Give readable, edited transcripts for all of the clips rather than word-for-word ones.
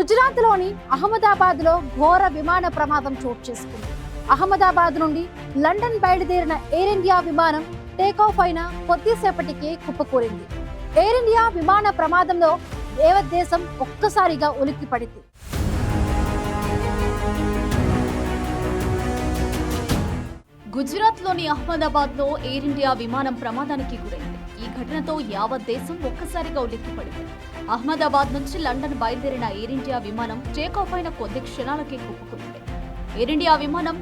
గుజరాత్లోని అహ్మదాబాద్లో ఘోర విమాన ప్రమాదం చోటు చేసుకుంది. అహ్మదాబాద్ నుండి లండన్ బయలుదేరిన ఎయిర్ ఇండియా విమానం టేకాఫ్ అయిన కొద్దిసేపటికే కుప్పకూలింది. ఎయిర్ ఇండియా విమాన ప్రమాదంలో దేశం ఒక్కసారిగా ఉలిక్కిపడింది. గుజరాత్లోని అహ్మదాబాద్లో ఎయిర్ ఇండియా విమానం ప్రమాదానికి గురైంది. ఈ ఘటనతో యావత్ దేశం ఒక్కసారిగా ఉలిక్కిపడింది. అహ్మదాబాద్ నుంచి లండన్ బయలుదేరిన ఎయిర్ ఇండియా విమానం టేకాఫ్ అయిన కొద్ది క్షణాలకే కుప్పకూలింది. ఎయిర్ ఇండియా విమానం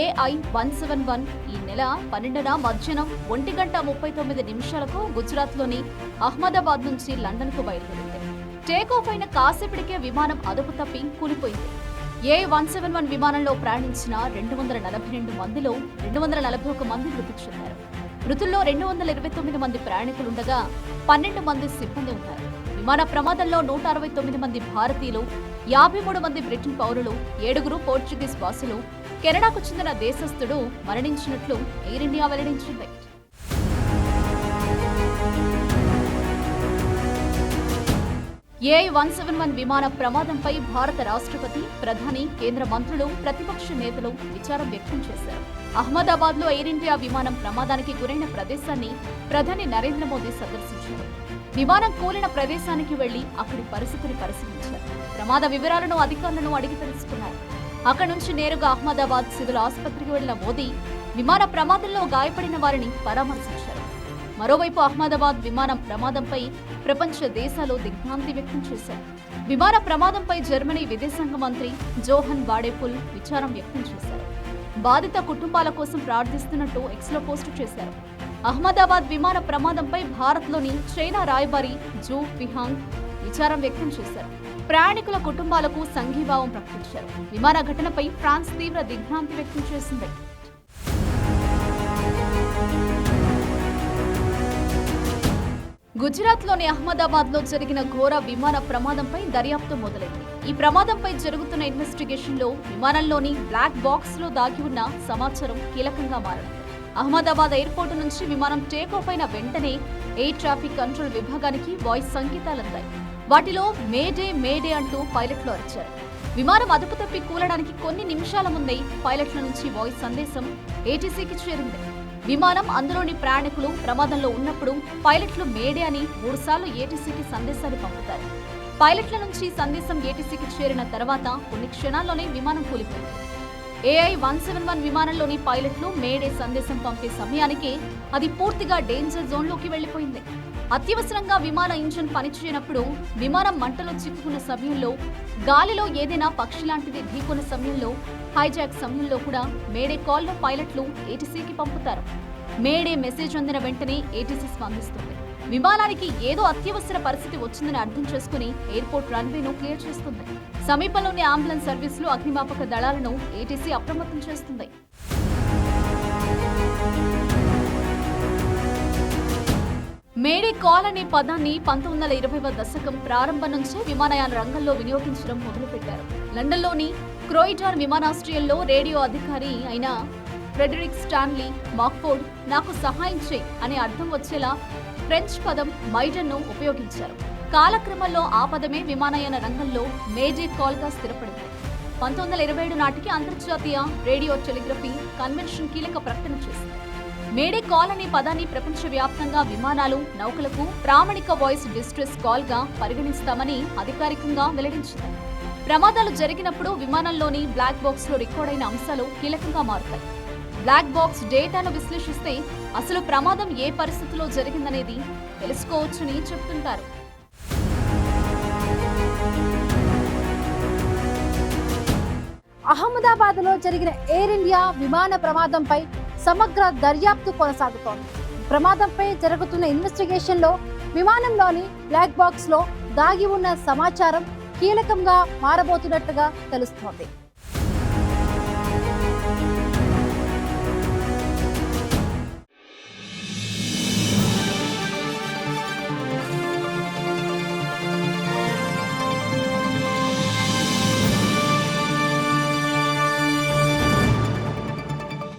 AI-171 ఈ నెల 12న మధ్యాహ్నం 1:39 గుజరాత్లోని అహ్మదాబాద్ నుంచి లండన్కు బయలుదేరింది. టేకాఫ్ అయిన కాసేపటికే విమానం అదుపు తప్పి కూలిపోయింది. AI-171 విమానంలో ప్రయాణించిన 242 మందిలో 241 మంది మృతి చెందారు. మృతుల్లో 229 మంది ప్రయాణికులుండగా 12 మంది సిబ్బంది ఉన్నారు. విమాన ప్రమాదంలో 169 మంది భారతీయులు, 53 మంది బ్రిటన్ పౌరులు, 7 పోర్చుగీస్ వాసులు, కెనడాకు చెందిన దేశస్థుడు మరణించినట్లు ఎయిర్ ఇండియా వెల్లడించింది. AI-171 విమాన ప్రమాదంపై భారత రాష్ట్రపతి, ప్రధాని, కేంద్ర మంత్రులు, ప్రతిపక్ష నేతలు విచారం వ్యక్తం చేశారు. అహ్మదాబాద్లో ఎయిర్ ఇండియా విమానం ప్రమాదానికి గురైన ప్రదేశాన్ని ప్రధాని నరేంద్ర మోదీ సందర్శించారు. విమానం కూలిన ప్రదేశానికి వెళ్లి అక్కడి పరిస్థితిని పరిశీలించారు. ప్రమాద వివరాలను అధికారులను అడిగి తెలుసుకున్నారు. అక్కడి నుంచి నేరుగా అహ్మదాబాద్ సివిల్ ఆసుపత్రికి వెళ్లిన మోదీ విమాన ప్రమాదంలో గాయపడిన వారిని పరామర్శించారు. మరోవైపు అహ్మదాబాద్ విమానం ప్రమాదంపై ప్రపంచ దేశాలు దిగ్భ్రాంతి వ్యక్తం చేశారు. విమాన ప్రమాదంపై జర్మనీ విదేశాంగ మంత్రి జోహన్ వాడేపుల్ విచారం వ్యక్తం చేశారు. బాధిత కుటుంబాల కోసం ప్రార్థిస్తున్నట్టు ఎక్స్లో పోస్టు చేశారు. అహ్మదాబాద్ విమాన ప్రమాదంపై భారత్లోని చైనా రాయబారి జూ ఫిహాంగ్ విచారం వ్యక్తం చేశారు. ప్రయాణికుల కుటుంబాలకు సంఘీభావం ప్రకటించారు. విమాన ఘటనపై ఫ్రాన్స్ తీవ్ర దిగ్భ్రాంతి వ్యక్తం చేసింది. గుజరాత్లోని అహ్మదాబాద్లో జరిగిన ఘోర విమాన ప్రమాదంపై దర్యాప్తు మొదలైంది. ఈ ప్రమాదంపై జరుగుతున్న ఇన్వెస్టిగేషన్లో విమానంలోని బ్లాక్ బాక్స్ లో దాగి ఉన్న సమాచారం కీలకంగా మారింది. అహ్మదాబాద్ ఎయిర్పోర్టు నుంచి విమానం టేకాఫ్ అయిన వెంటనే ఎయిర్ ట్రాఫిక్ కంట్రోల్ విభాగానికి వాయిస్ సంకేతాలందాయి. వాటిలో మేడే మేడే అంటూ పైలట్లు అరిచారు. విమానం అదుపు తప్పి కూలడానికి కొన్ని నిమిషాల ముందే పైలట్ల నుంచి వాయిస్ సందేశం ATCకి చేరింది. విమానం అందులోని ప్రయాణికులు ప్రమాదంలో ఉన్నప్పుడు పైలట్లు మేడే అని 3 సార్లు ATCకి సందేశాన్ని పంపుతారు. పైలట్ల నుంచి సందేశం ATCకి చేరిన తర్వాత కొన్ని క్షణాల్లోనే విమానం కూలిపోయింది. AI-171 విమానంలోని పైలట్లు మేడే సందేశం పంపే సమయానికి అది పూర్తిగా డేంజర్ జోన్లోకి వెళ్లిపోయింది. అత్యవసరంగా విమాన ఇంజిన్ పనిచేయనప్పుడు, విమానం మంటలో చిక్కుకున్న సమయంలో, గాలిలో ఏదైనా పక్షి లాంటిది ఢీకొన్న సమయంలో, హైజాక్ సమయంలో కూడా మేడే కాల్లో పైలట్లు ATCకి పంపుతారు. మేడే మెసేజ్ అందిన వెంటనే ATC స్పందిస్తుంది. విమానానికి ఏదో అత్యవసర పరిస్థితి వచ్చిందని అర్థం చేసుకుని ఎయిర్పోర్ట్ రన్వేను క్లియర్ చేస్తుంది. సమీపంలోని అంబులెన్స్ సర్వీసులు, అగ్నిమాపక దళాలను ATC అప్రమత్తం చేస్తుంది. మేడే కాల్ అనే పదాన్ని 1920వ దశకం ప్రారంభం నుంచే విమానయాన రంగంలో వినియోగించడం మొదలుపెట్టారు. లండన్లోని క్రోయిడాన్ విమానాశ్రయంలో రేడియో అధికారి అయిన ఫ్రెడరిక్ స్టాన్లీ మాక్ఫోర్డ్ నాకు సహాయం చేయి అనే అర్థం వచ్చేలా ఫ్రెంచ్ పదం మైడన్ను ఉపయోగించారు. కాలక్రమంలో ఆ పదమే విమానయాన రంగంలో మేడే కాల్గా స్థిరపడింది. 1927 నాటికి అంతర్జాతీయ రేడియో టెలిగ్రఫీ కన్వెన్షన్ కీలక ప్రకటన చేసింది. మేడే కాల్ అనే పదాన్ని ప్రపంచవ్యాప్తంగా విమానాలు, నౌకలకు ప్రామాణిక వాయిస్ డిస్ట్రెస్ కాల్ గా పరిగణిస్తామని అధికారికంగా వెల్లడించింది. ప్రమాదాలు జరిగినప్పుడు విమానంలోని బ్లాక్ బాక్స్ లో రికార్డ్ అయిన అంశాలు కీలకంగా మారుతాయి. బ్లాక్ బాక్స్ డేటాను విశ్లేషిస్తే అసలు ప్రమాదం ఏ పరిస్థితిలో జరిగిందనేది తెలుసుకోవచ్చని చెప్తుంటారు. అహ్మదాబాద్లో జరిగిన ఎయిర్ ఇండియా విమాన ప్రమాదంపై సమగ్ర దర్యాప్తు కొనసాగుతోంది. ప్రమాదంపై జరుగుతున్న ఇన్వెస్టిగేషన్లో విమానంలోని బ్లాక్ బాక్స్ లో దాగి ఉన్న సమాచారం కీలకంగా మారబోతున్నట్టుగా తెలుస్తోంది.